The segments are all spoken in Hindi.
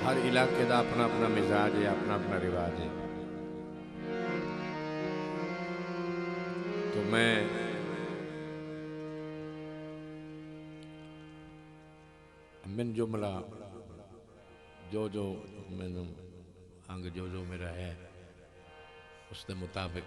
हर इलाके का अपना अपना मिजाज है, अपना अपना रिवाज है। तो मैं मैंने जो मिला जो मैंने अंग जो मेरा है उसके मुताबिक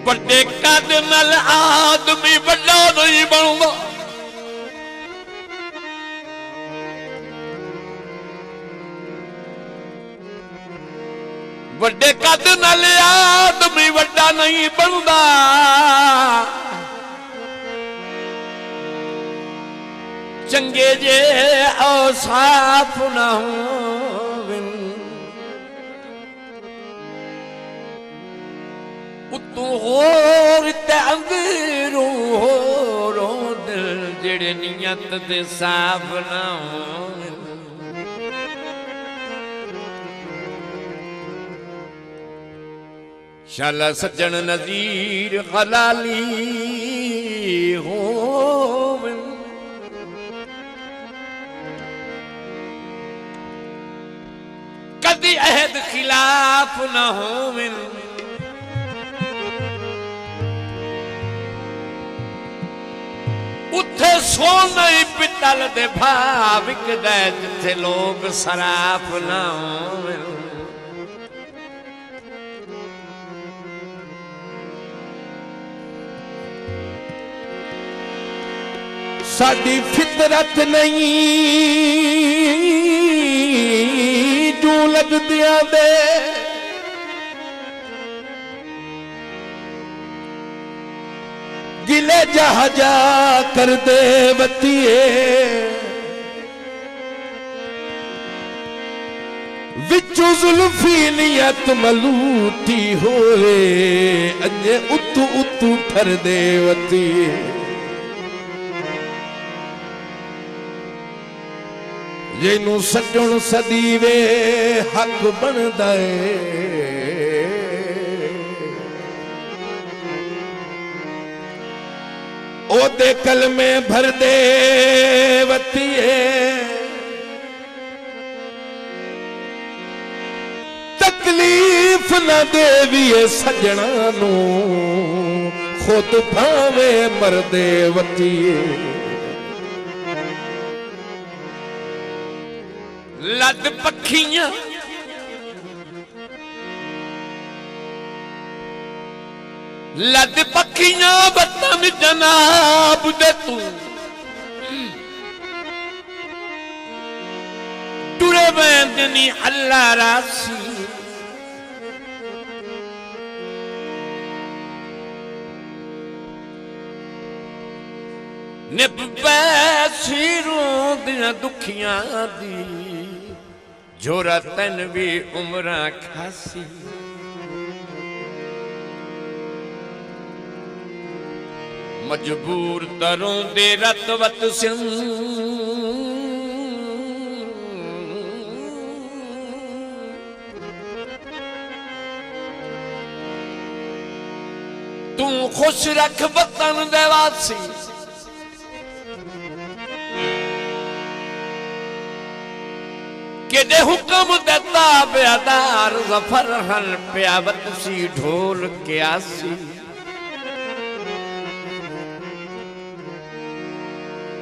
बड़े कद नाल आदमी बड़ा नहीं बनता। बड़े कद नाल आदमी बड़ा नहीं बनता। चंगे जे औसाफ ना हो तू होर अंदरों होरों दिल जेड़े नियत दे साफ ना हो। शाला सज्जन नजीर खलाली हो कदी अहद खिलाफ ना हो। उथे सोना ही पितल दे भाविक दे जिथे लोग सराफ ना हो। साडी फितरत नहीं जू लगदियां दे गिले जहाजा कर दे बतिए विचू जुल्फी नियत मलूटी होए अजे उतू उतू फर दे बतिए। जिनू सजण सदीवे हक बनदा है ओ दे कलमे भर दे बतिए। तकलीफ न देविए सजना नू खुद भावे मरदे बतिए। लद पखियां लद पखियां बतम जनाब दे तू टुरे बैंदनी अल्लाह रासी। निब पैसीरों दियां दुखियां दी जोरा तन भी उमरा खासी। मजबूर दरों दे रतवत सिंह तू खुश रख वतन दे वासी। केदे हुक्म दे ताबेदार जफर हल प्यावत सी ढोल के आसी।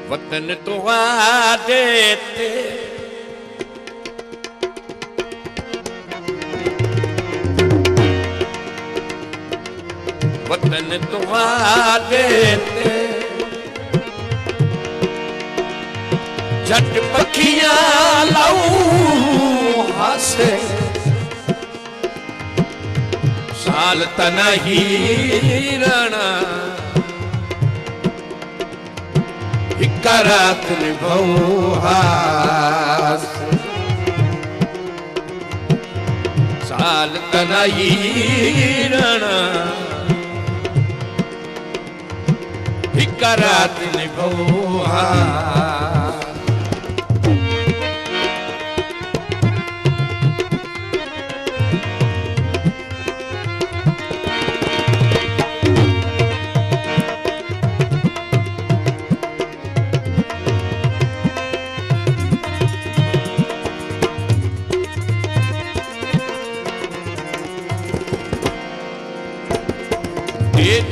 वतन तुहाडे ते वतन तुहाडे ते जट पखियां लाऊ हासे साल तनही रणा करात निभऊ हा। साल तनाई राणा एक रात निभोहा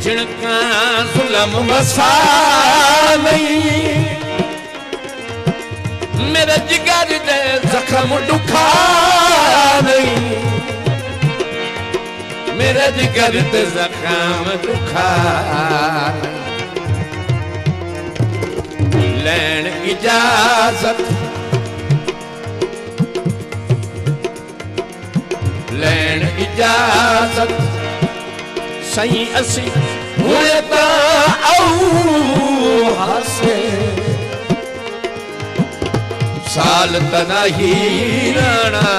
झिणका जुलम वसा नहीं मेरे जिगर दे जख्म दुखा नहीं मेरे जिगर दे जख्म दुखा लैन इजाजत लैन इजाजत सही असी हुए ता हासे साल तनाही राणा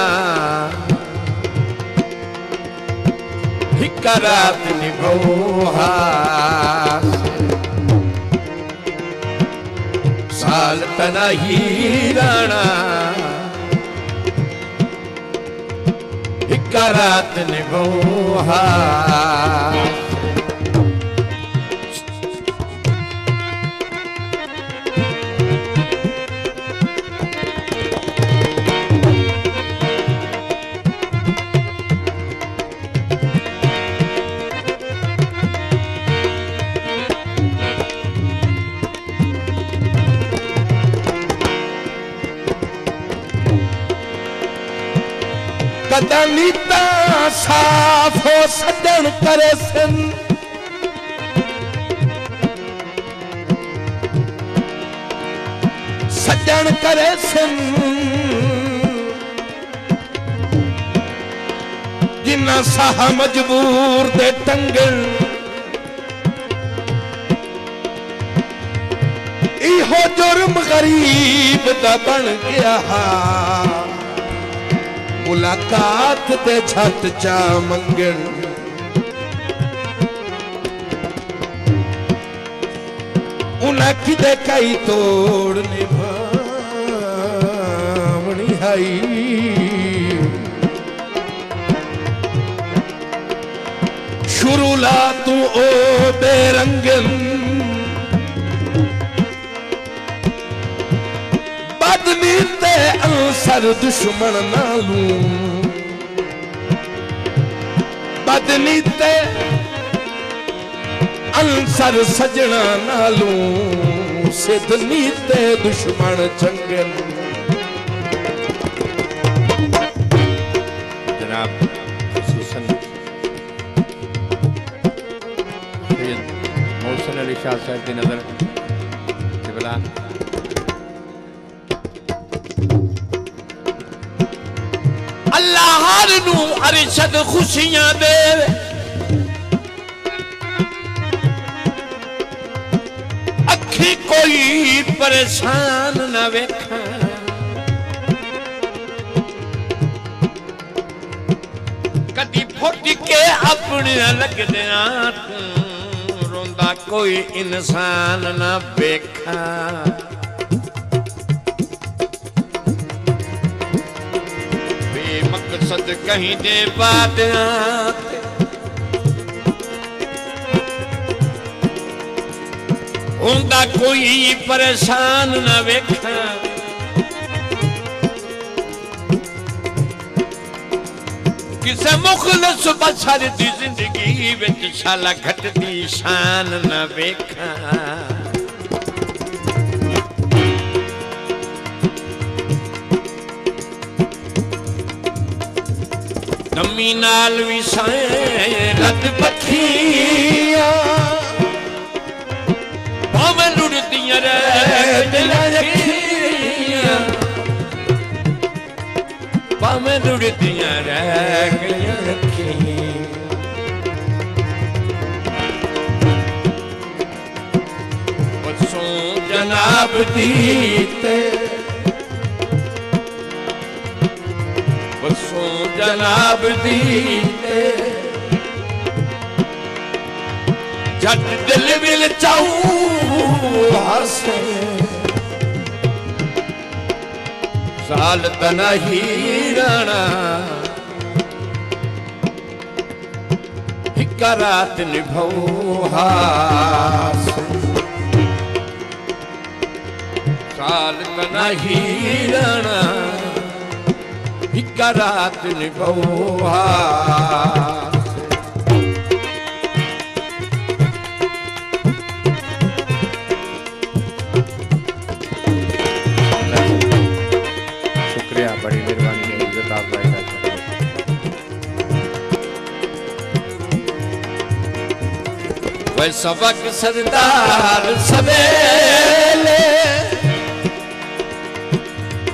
हिक रात निभोहा साल तनाही राणा हिक रात निभोहा कदनीता साफ हो सजन करे सिन सजन करे सिन जिन्ना साह मजबूर दे टंगन इहो जुर्म गरीब दा बन गया मुलाकात ते छत चा मंगन उन्हें किदे कई तोड़ निभावनी हाई शुरू ला तू ओ बेरंगन बदनी ते अंसर दुश्मन नालू बदनी ते अंसर सजना नालू सिद्धनी ते दुश्मन चंगन जनाब मोहसिन अली शाह साहब की नजर किबला अल्लाह हर नू अरशद खुशियां दे अखी कोई परेशान न वेखा कदी फुट के अपने लगदे रोंदा कोई इंसान न वेखा मकसद कहीं दे बात होंदा कोई परेशान न वेखा किसे मुखलिस बशर दी जिंदगी विच शाला घटदी शान न वेखा नमी नाल भी साए रद पखिया भावें लुढ़दियां रखियां भावें लुढ़दियां रखियां बसों जनाब दीते बसों जनाब दी झट दिल विल चाऊ हसे साल तना हीराना हिका रात निभऊ हास साल तना हीराना हिका रात निभऊ हास बड़ी मेहरबानी है इज्जत आप भाई का वह सबक सरदार सवेले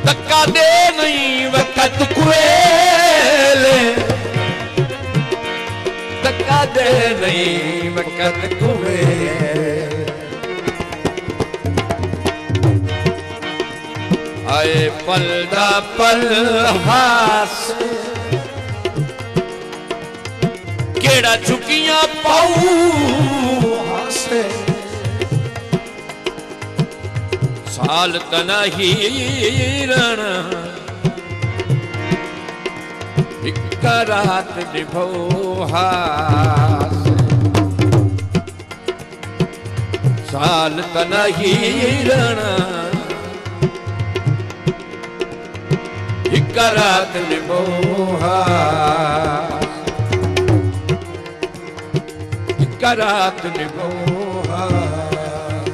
धक्का दे नहीं वक़्त कुएले धक्का दे नहीं वक़्त कुएले आए पल दा पल हास केड़ा झुकियां पाऊ हासे साल तना हीरण एक रात निभो हास साल तना हीरण रात निभो हास रात निभो हास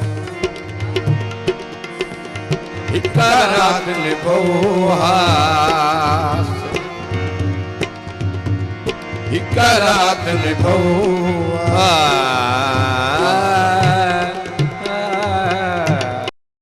रात निभो हास रात निभो हास